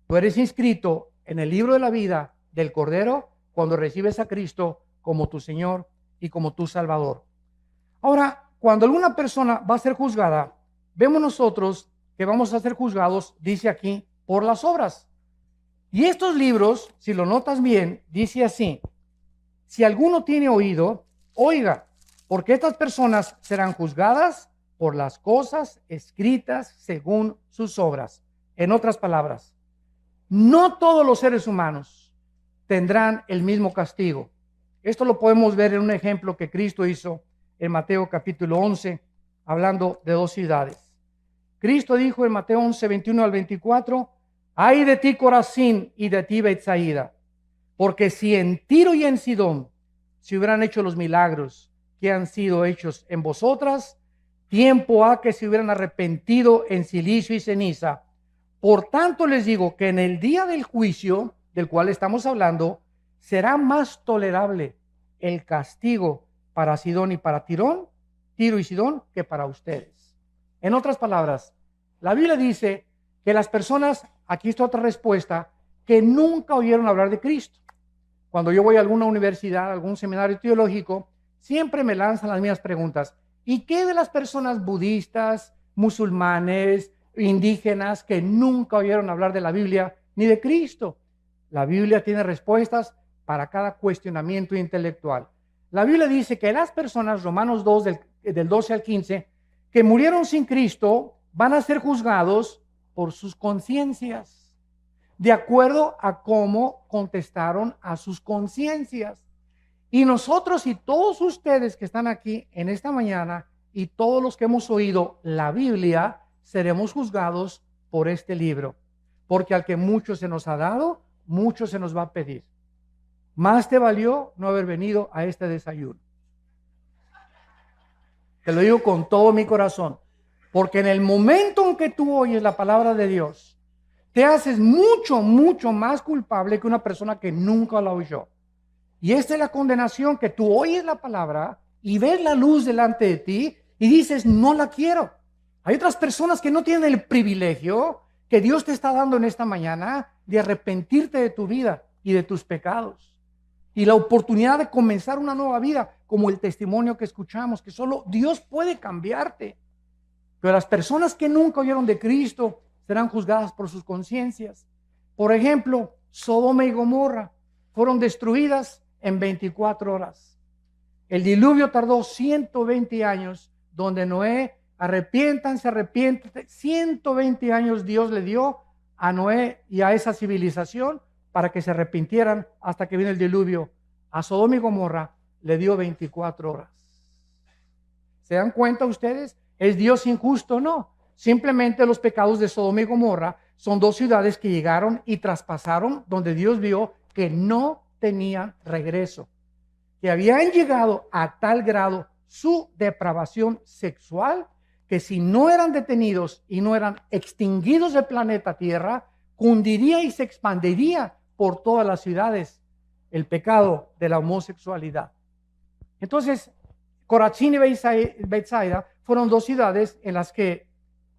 Tú eres inscrito en el libro de la vida del Cordero cuando recibes a Cristo como tu Señor y como tu Salvador. Ahora, cuando alguna persona va a ser juzgada, vemos nosotros que vamos a ser juzgados, dice aquí, por las obras. Y estos libros, si lo notas bien, dice así: si alguno tiene oído, oiga, porque estas personas serán juzgadas por las cosas escritas según sus obras. En otras palabras, no todos los seres humanos tendrán el mismo castigo. Esto lo podemos ver en un ejemplo que Cristo hizo en Mateo capítulo 11, hablando de dos ciudades. Cristo dijo en Mateo 11, 21 al 24, ay de ti Corazín y de ti Betsaida, porque si en Tiro y en Sidón se hubieran hecho los milagros que han sido hechos en vosotras, tiempo ha que se hubieran arrepentido en silicio y ceniza. Por tanto les digo que en el día del juicio, del cual estamos hablando, será más tolerable el castigo para Sidón y para Tiro y Sidón, que para ustedes. En otras palabras, La Biblia dice que las personas, aquí está otra respuesta, que nunca oyeron hablar de Cristo. Cuando yo voy a alguna universidad, a algún seminario teológico, siempre me lanzan las mismas preguntas. ¿Y qué de las personas budistas, musulmanes, indígenas que nunca oyeron hablar de la Biblia ni de Cristo? La Biblia tiene respuestas para cada cuestionamiento intelectual. La Biblia dice que las personas, Romanos 2, del 12 al 15, que murieron sin Cristo, van a ser juzgados por sus conciencias, de acuerdo a cómo contestaron a sus conciencias. Y nosotros y todos ustedes que están aquí en esta mañana y todos los que hemos oído la Biblia, seremos juzgados por este libro. Porque al que mucho se nos ha dado, mucho se nos va a pedir. Más te valió no haber venido a este desayuno. Te lo digo con todo mi corazón. Porque en el momento en que tú oyes la palabra de Dios, te haces mucho, mucho más culpable que una persona que nunca la oyó. Y esta es la condenación, que tú oyes la palabra y ves la luz delante de ti y dices, no la quiero. Hay otras personas que no tienen el privilegio que Dios te está dando en esta mañana de arrepentirte de tu vida y de tus pecados. Y la oportunidad de comenzar una nueva vida, como el testimonio que escuchamos, que solo Dios puede cambiarte. Pero las personas que nunca oyeron de Cristo serán juzgadas por sus conciencias. Por ejemplo, Sodoma y Gomorra fueron destruidas en 24 horas. El diluvio tardó 120 años, donde Noé, arrepiéntanse, 120 años Dios le dio a Noé y a esa civilización para que se arrepintieran hasta que vino el diluvio. A Sodoma y Gomorra le dio 24 horas. ¿Se dan cuenta ustedes? ¿Es Dios injusto? No. Simplemente los pecados de Sodoma y Gomorra son dos ciudades que llegaron y traspasaron donde Dios vio que no tenían regreso, que habían llegado a tal grado su depravación sexual que si no eran detenidos y no eran extinguidos del planeta Tierra, cundiría y se expandiría por todas las ciudades el pecado de la homosexualidad. Entonces, Corazín y Betsaida fueron dos ciudades en las que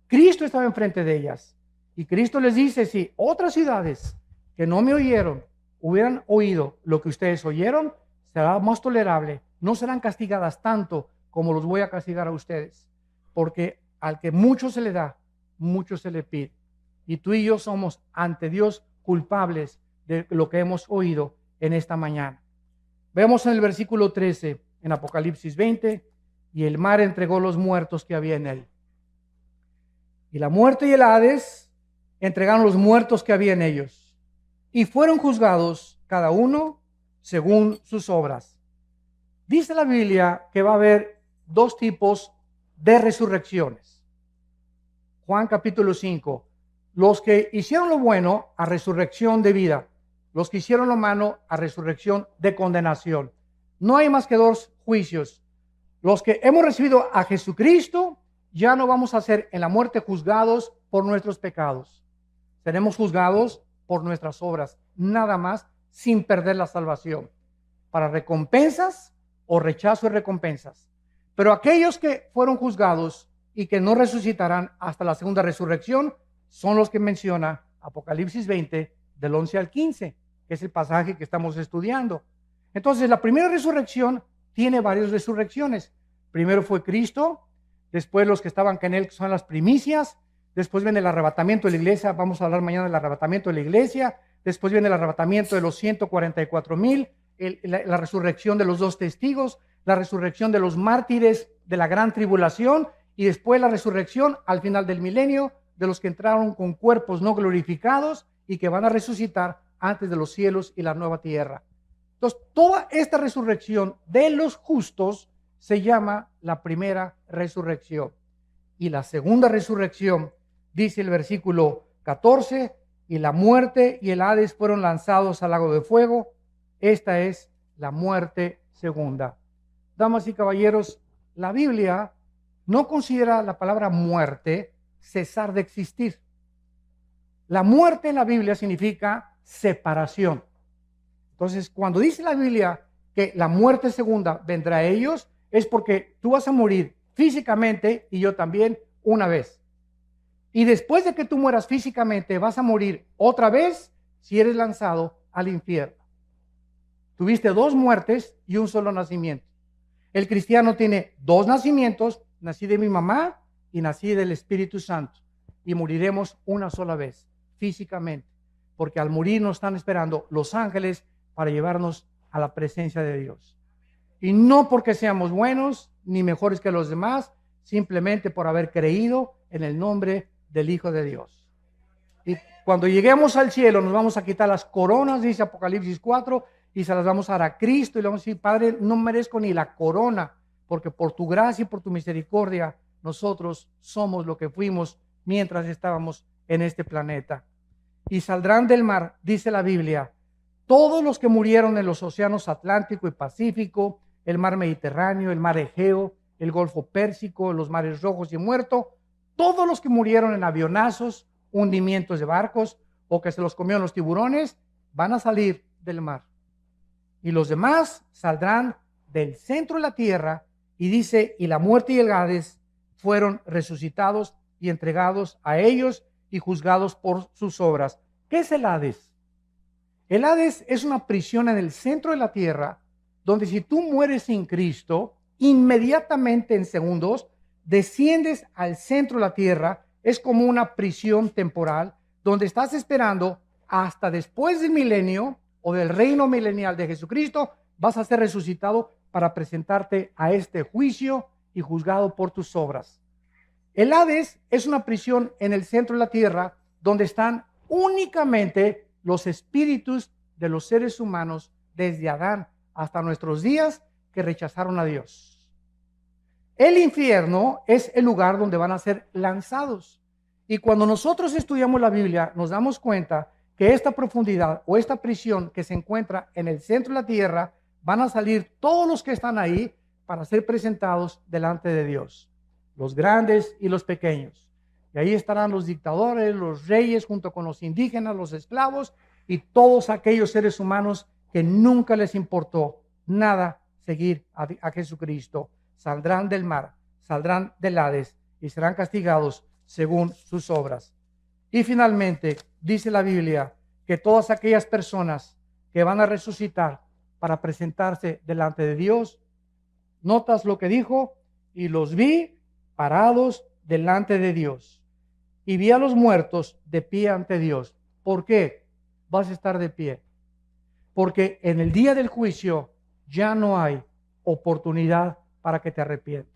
Cristo estaba enfrente de ellas. Y Cristo les dice, si otras ciudades que no me oyeron hubieran oído lo que ustedes oyeron, será más tolerable. No serán castigadas tanto como los voy a castigar a ustedes. Porque al que mucho se le da, mucho se le pide. Y tú y yo somos ante Dios culpables de lo que hemos oído en esta mañana. Vemos en el versículo 13, en Apocalipsis 20, y el mar entregó los muertos que había en él. Y la muerte y el Hades entregaron los muertos que había en ellos. Y fueron juzgados cada uno según sus obras. Dice la Biblia que va a haber dos tipos de resurrecciones. Juan capítulo 5. Los que hicieron lo bueno a resurrección de vida. Los que hicieron lo malo a resurrección de condenación. No hay más que dos juicios. Los que hemos recibido a Jesucristo, ya no vamos a ser en la muerte juzgados por nuestros pecados. Seremos juzgados por nuestras obras, nada más, sin perder la salvación. Para recompensas o rechazo de recompensas. Pero aquellos que fueron juzgados y que no resucitarán hasta la segunda resurrección, son los que menciona Apocalipsis 20, del 11 al 15, que es el pasaje que estamos estudiando. Entonces, la primera resurrección tiene varias resurrecciones. Primero fue Cristo, después los que estaban con él, que son las primicias, después viene el arrebatamiento de la iglesia, vamos a hablar mañana del arrebatamiento de la iglesia, después viene el arrebatamiento de los 144,000, la resurrección de los dos testigos, la resurrección de los mártires de la gran tribulación, y después la resurrección al final del milenio de los que entraron con cuerpos no glorificados y que van a resucitar antes de los cielos y la nueva tierra. Entonces, toda esta resurrección de los justos se llama la primera resurrección. Y la segunda resurrección, dice el versículo 14, y la muerte y el Hades fueron lanzados al lago de fuego. Esta es la muerte segunda. Damas y caballeros, la Biblia no considera la palabra muerte cesar de existir. La muerte en la Biblia significa separación. Entonces, cuando dice la Biblia que la muerte segunda vendrá a ellos, es porque tú vas a morir físicamente y yo también una vez. Y después de que tú mueras físicamente, vas a morir otra vez si eres lanzado al infierno. Tuviste 2 muertes y un solo nacimiento. El cristiano tiene 2 nacimientos, nací de mi mamá y nací del Espíritu Santo. Y moriremos una sola vez, físicamente, porque al morir nos están esperando los ángeles para llevarnos a la presencia de Dios. Y no porque seamos buenos ni mejores que los demás, simplemente por haber creído en el nombre del Hijo de Dios. Y cuando lleguemos al cielo nos vamos a quitar las coronas, dice Apocalipsis 4, y se las vamos a dar a Cristo y le vamos a decir, Padre, no merezco ni la corona, porque por tu gracia y por tu misericordia nosotros somos lo que fuimos mientras estábamos en este planeta. Y saldrán del mar, dice la Biblia, todos los que murieron en los océanos Atlántico y Pacífico, el mar Mediterráneo, el mar Egeo, el Golfo Pérsico, los mares Rojos y Muerto, todos los que murieron en avionazos, hundimientos de barcos o que se los comieron los tiburones, van a salir del mar. Y los demás saldrán del centro de la tierra, y dice, y la muerte y el Hades fueron resucitados y entregados a ellos y juzgados por sus obras. ¿Qué es el Hades? El Hades es una prisión en el centro de la tierra, donde si tú mueres sin Cristo, inmediatamente en segundos, desciendes al centro de la tierra. Es como una prisión temporal, donde estás esperando hasta después del milenio o del reino milenial de Jesucristo, vas a ser resucitado para presentarte a este juicio y juzgado por tus obras. El Hades es una prisión en el centro de la tierra donde están únicamente los espíritus de los seres humanos desde Adán hasta nuestros días que rechazaron a Dios. El infierno es el lugar donde van a ser lanzados. Y cuando nosotros estudiamos la Biblia, nos damos cuenta que esta profundidad o esta prisión que se encuentra en el centro de la tierra, van a salir todos los que están ahí para ser presentados delante de Dios, los grandes y los pequeños. Y ahí estarán los dictadores, los reyes, junto con los indígenas, los esclavos y todos aquellos seres humanos que nunca les importó nada seguir a Jesucristo. Saldrán del mar, saldrán del Hades y serán castigados según sus obras. Y finalmente, dice la Biblia que todas aquellas personas que van a resucitar para presentarse delante de Dios, notas lo que dijo, y los vi parados delante de Dios. Y vi a los muertos de pie ante Dios. ¿Por qué vas a estar de pie? Porque en el día del juicio ya no hay oportunidad para que te arrepientas.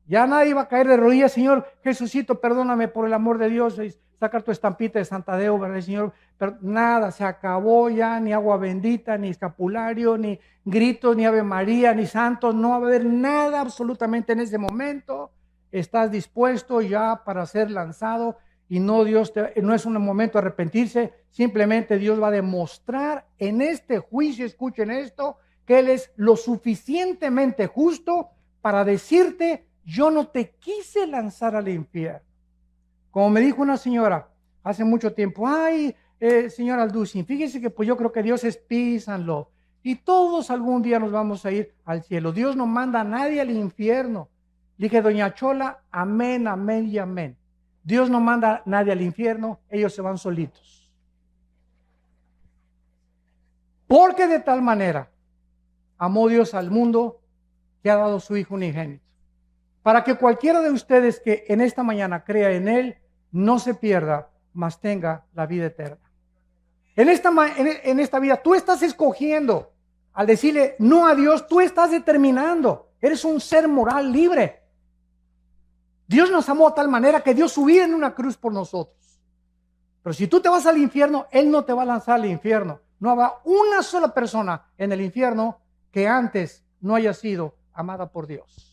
Ya nadie va a caer de rodillas, Señor, Jesucito, perdóname por el amor de Dios, y sacar tu estampita de Santadeo, ¿verdad, Señor? Pero nada, se acabó ya, ni agua bendita, ni escapulario, ni gritos, ni Ave María, ni santos, no va a haber nada absolutamente en ese momento. Estás dispuesto ya para ser lanzado y no es un momento de arrepentirse, simplemente Dios va a demostrar en este juicio, escuchen esto, que Él es lo suficientemente justo para decirte, yo no te quise lanzar al infierno. Como me dijo una señora hace mucho tiempo, ay, señora Alducin, fíjese que pues yo creo que Dios es peace and love. Y todos algún día nos vamos a ir al cielo. Dios no manda a nadie al infierno. Dije, doña Chola, amén, amén y amén. Dios no manda a nadie al infierno, ellos se van solitos. Porque de tal manera amó Dios al mundo que ha dado su Hijo unigénito, para que cualquiera de ustedes que en esta mañana crea en Él, no se pierda, mas tenga la vida eterna. En esta vida tú estás escogiendo, al decirle no a Dios, tú estás determinando, eres un ser moral libre. Dios nos amó de tal manera que dio su vida en una cruz por nosotros. Pero si tú te vas al infierno, Él no te va a lanzar al infierno. No habrá una sola persona en el infierno que antes no haya sido amada por Dios.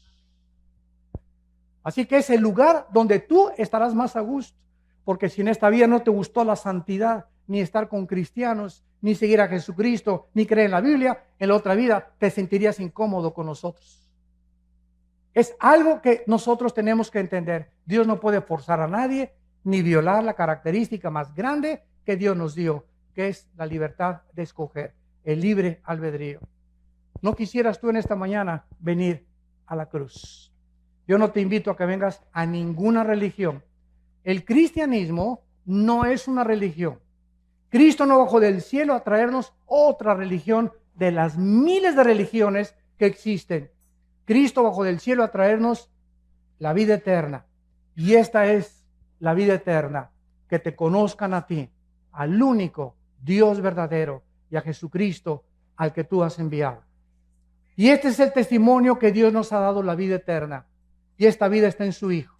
Así que es el lugar donde tú estarás más a gusto, porque si en esta vida no te gustó la santidad, ni estar con cristianos, ni seguir a Jesucristo, ni creer en la Biblia, en la otra vida te sentirías incómodo con nosotros. Es algo que nosotros tenemos que entender. Dios no puede forzar a nadie, ni violar la característica más grande que Dios nos dio, que es la libertad de escoger, el libre albedrío. ¿No quisieras tú en esta mañana venir a la cruz? Yo no te invito a que vengas a ninguna religión. El cristianismo no es una religión. Cristo no bajó del cielo a traernos otra religión de las miles de religiones que existen. Cristo bajó del cielo a traernos la vida eterna. Y esta es la vida eterna, que te conozcan a ti, al único Dios verdadero, y a Jesucristo al que tú has enviado. Y este es el testimonio que Dios nos ha dado, la vida eterna. Y esta vida está en su Hijo.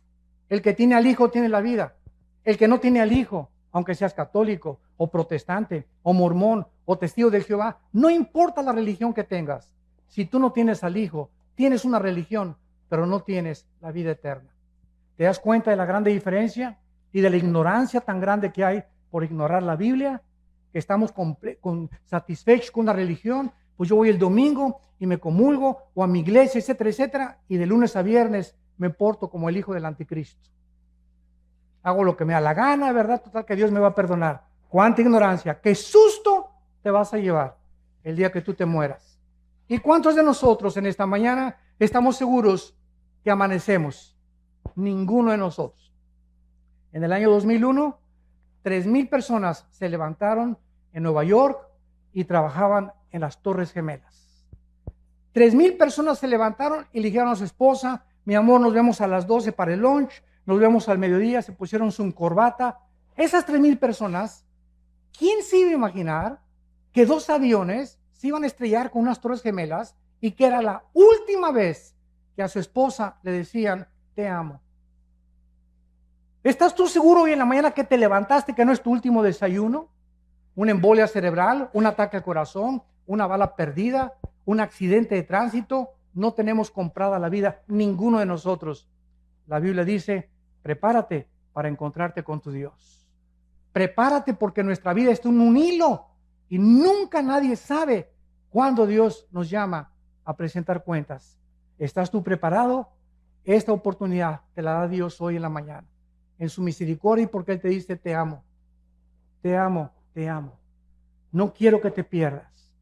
El que tiene al Hijo tiene la vida. El que no tiene al Hijo, aunque seas católico o protestante o mormón o testigo de Jehová, no importa la religión que tengas. Si tú no tienes al Hijo, tienes una religión, pero no tienes la vida eterna. ¿Te das cuenta de la grande diferencia y de la ignorancia tan grande que hay por ignorar la Biblia? Que estamos satisfechos con una religión. Pues yo voy el domingo y me comulgo, o a mi iglesia, etcétera, etcétera, y de lunes a viernes me porto como el hijo del anticristo. Hago lo que me da la gana, ¿verdad? Total, que Dios me va a perdonar. ¡Cuánta ignorancia! ¡Qué susto te vas a llevar el día que tú te mueras! ¿Y cuántos de nosotros en esta mañana estamos seguros que amanecemos? Ninguno de nosotros. En el año 2001, 3,000 personas se levantaron en Nueva York y trabajaban en las Torres Gemelas. 3,000 personas se levantaron y le dijeron a su esposa: mi amor, nos vemos a las 12 para el lunch, nos vemos al mediodía. Se pusieron su corbata. Esas 3,000 personas, ¿quién se iba a imaginar que 2 aviones se iban a estrellar con unas Torres Gemelas y que era la última vez que a su esposa le decían te amo? ¿Estás tú seguro hoy en la mañana que te levantaste que no es tu último desayuno? ¿Una embolia cerebral, un ataque al corazón, una bala perdida, un accidente de tránsito? No tenemos comprada la vida, ninguno de nosotros. La Biblia dice: prepárate para encontrarte con tu Dios. Prepárate, porque nuestra vida está en un hilo y nunca nadie sabe cuándo Dios nos llama a presentar cuentas. ¿Estás tú preparado? Esta oportunidad te la da Dios hoy en la mañana, en su misericordia, y porque Él te dice te amo, te amo, te amo. No quiero que te pierdas.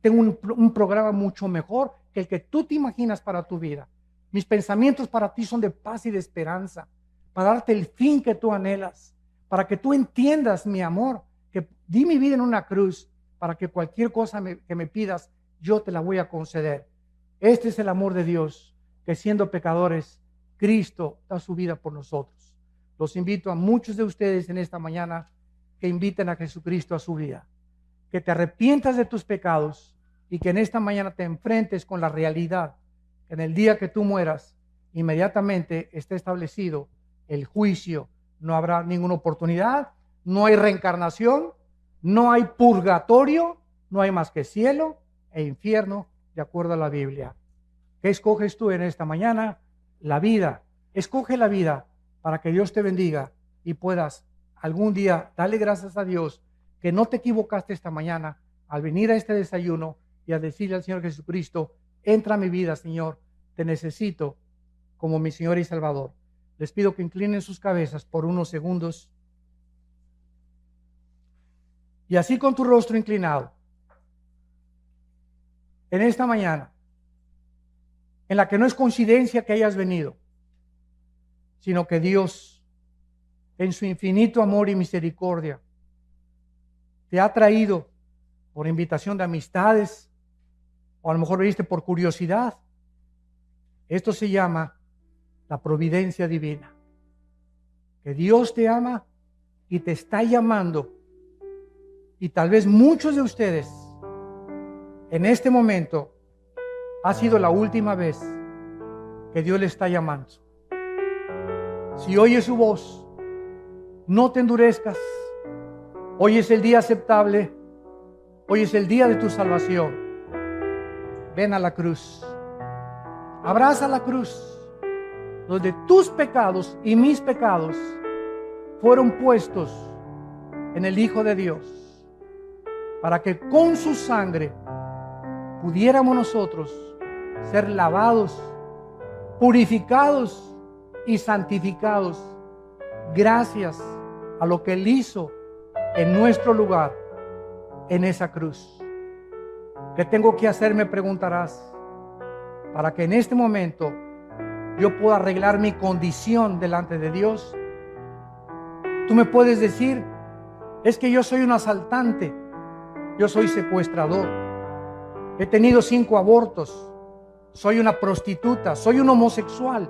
Tengo un programa mucho mejor que el que tú te imaginas para tu vida. Mis pensamientos para ti son de paz y de esperanza, para darte el fin que tú anhelas, para que tú entiendas, mi amor, que di mi vida en una cruz para que cualquier cosa que me pidas, yo te la voy a conceder. Este es el amor de Dios, que siendo pecadores, Cristo da su vida por nosotros. Los invito a muchos de ustedes en esta mañana que inviten a Jesucristo a su vida, que te arrepientas de tus pecados y que en esta mañana te enfrentes con la realidad que en el día que tú mueras, inmediatamente esté establecido el juicio. No habrá ninguna oportunidad, no hay reencarnación, no hay purgatorio, no hay más que cielo e infierno, de acuerdo a la Biblia. ¿Qué escoges tú en esta mañana? La vida. Escoge la vida para que Dios te bendiga y puedas algún día darle gracias a Dios que no te equivocaste esta mañana al venir a este desayuno y a decirle al Señor Jesucristo: entra a mi vida, Señor, te necesito como mi Señor y Salvador. Les pido que inclinen sus cabezas por unos segundos. Y así, con tu rostro inclinado, en esta mañana, en la que no es coincidencia que hayas venido, sino que Dios, en su infinito amor y misericordia, te ha traído por invitación de amistades, o a lo mejor viniste por curiosidad. Esto se llama la providencia divina. Que Dios te ama y te está llamando. Y tal vez muchos de ustedes en este momento ha sido la última vez que Dios le está llamando. Si oyes su voz, no te endurezcas. Hoy es el día aceptable. Hoy es el día de tu salvación. Ven a la cruz. Abraza la cruz, donde tus pecados y mis pecados fueron puestos en el Hijo de Dios, para que con su sangre pudiéramos nosotros ser lavados, purificados y santificados, gracias a lo que Él hizo en nuestro lugar, en esa cruz. ¿Qué tengo que hacer?, me preguntarás, para que en este momento yo puedo arreglar mi condición delante de Dios. Tú me puedes decir, es que yo soy un asaltante, yo soy secuestrador, he tenido 5 abortos, soy una prostituta, soy un homosexual,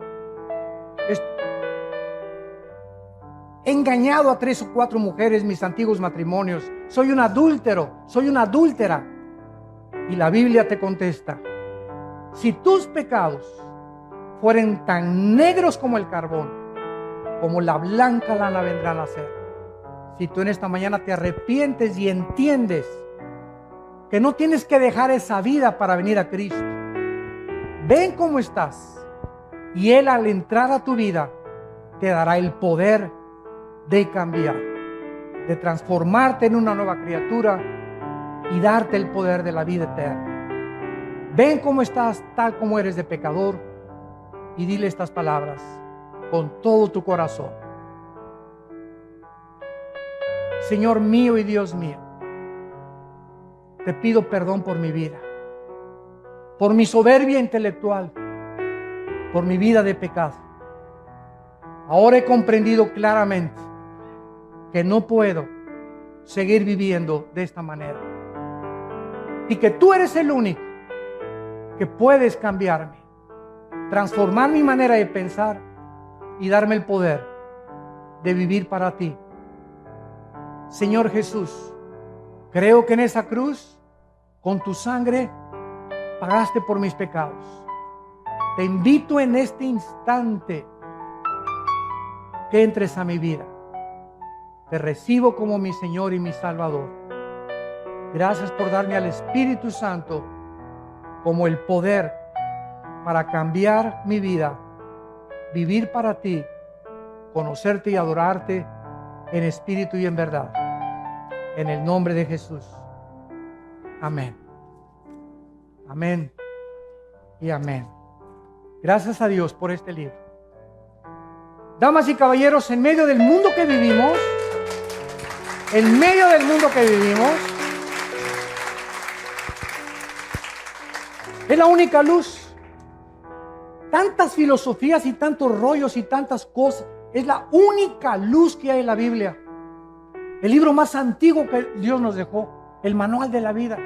he engañado a 3 o 4 mujeres mis antiguos matrimonios, soy un adúltero, soy una adúltera. Y la Biblia te contesta, si tus pecados fueren tan negros como el carbón, como la blanca lana vendrán a ser. Si tú en esta mañana te arrepientes y entiendes que no tienes que dejar esa vida para venir a Cristo, ven cómo estás y Él, al entrar a tu vida, te dará el poder de cambiar, de transformarte en una nueva criatura y darte el poder de la vida eterna. Ven cómo estás, tal como eres de pecador, y dile estas palabras con todo tu corazón. Señor mío y Dios mío, te pido perdón por mi vida, por mi soberbia intelectual, por mi vida de pecado. Ahora he comprendido claramente que no puedo seguir viviendo de esta manera, y que tú eres el único que puedes cambiarme, transformar mi manera de pensar y darme el poder de vivir para ti. Señor Jesús, creo que en esa cruz, con tu sangre, pagaste por mis pecados. Te invito en este instante que entres a mi vida. Te recibo como mi Señor y mi Salvador. Gracias por darme al Espíritu Santo como el poder para cambiar mi vida, vivir para ti, conocerte y adorarte en espíritu y en verdad. En el nombre de Jesús. Amén. Amén y amén. Gracias a Dios por este libro. Damas y caballeros, en medio del mundo que vivimos, es la única luz. Tantas filosofías y tantos rollos y tantas cosas, es la única luz que hay en la Biblia. El libro más antiguo que Dios nos dejó, el manual de la vida.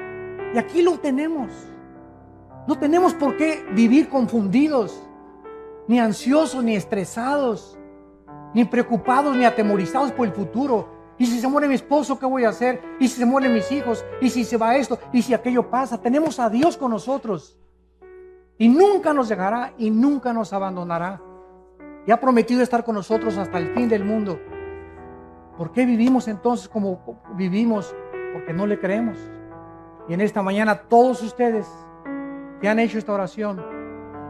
Y aquí lo tenemos. No tenemos por qué vivir confundidos, ni ansiosos, ni estresados, ni preocupados, ni atemorizados por el futuro. ¿Y si se muere mi esposo, qué voy a hacer? ¿Y si se mueren mis hijos? ¿Y si se va esto? ¿Y si aquello pasa? Tenemos a Dios con nosotros. Y nunca nos dejará y nunca nos abandonará. Y ha prometido estar con nosotros hasta el fin del mundo. ¿Por qué vivimos entonces como vivimos? Porque no le creemos. Y en esta mañana todos ustedes que han hecho esta oración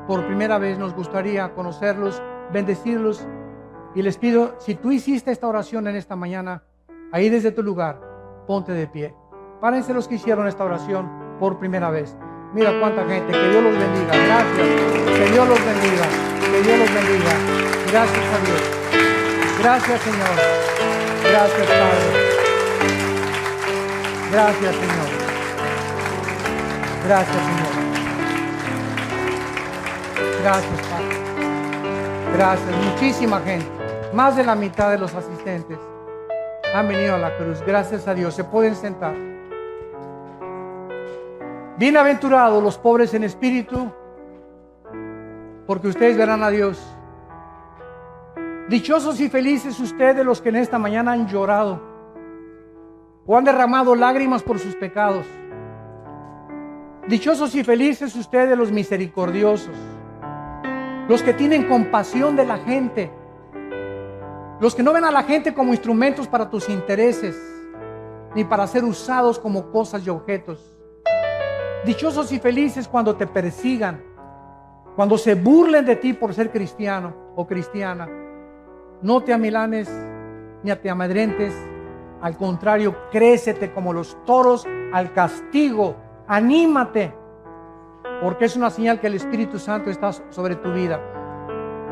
por primera vez, nos gustaría conocerlos, bendecirlos. Y les pido, si tú hiciste esta oración en esta mañana, ahí desde tu lugar, ponte de pie. Párense los que hicieron esta oración por primera vez. Mira cuánta gente, que Dios los bendiga. Gracias, que Dios los bendiga, que Dios los bendiga. Gracias a Dios. Gracias, Señor. Gracias, Padre. Gracias, Señor. Gracias, Señor. Gracias, Padre. Gracias. Muchísima gente, más de la mitad de los asistentes han venido a la cruz. Gracias a Dios. Se pueden sentar. Bienaventurados los pobres en espíritu, porque ustedes verán a Dios. Dichosos y felices ustedes los que en esta mañana han llorado o han derramado lágrimas por sus pecados. Dichosos y felices ustedes los misericordiosos, los que tienen compasión de la gente, los que no ven a la gente como instrumentos para tus intereses, ni para ser usados como cosas y objetos. Dichosos y felices cuando te persigan, cuando se burlen de ti por ser cristiano o cristiana. No te amilanes ni te amedrentes, al contrario, crécete como los toros al castigo. Anímate, porque es una señal que el Espíritu Santo está sobre tu vida.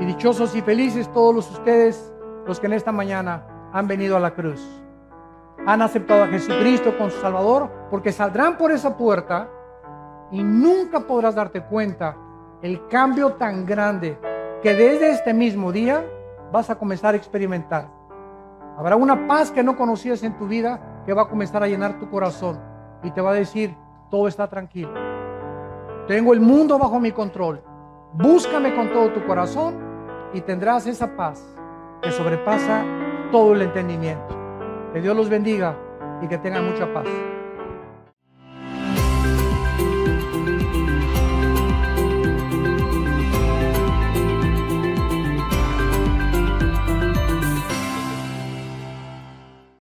Y dichosos y felices todos ustedes, los que en esta mañana han venido a la cruz, han aceptado a Jesucristo como su Salvador, porque saldrán por esa puerta y nunca podrás darte cuenta el cambio tan grande que desde este mismo día vas a comenzar a experimentar. Habrá una paz que no conocías en tu vida que va a comenzar a llenar tu corazón y te va a decir, todo está tranquilo. Tengo el mundo bajo mi control. Búscame con todo tu corazón y tendrás esa paz que sobrepasa todo el entendimiento. Que Dios los bendiga y que tengan mucha paz.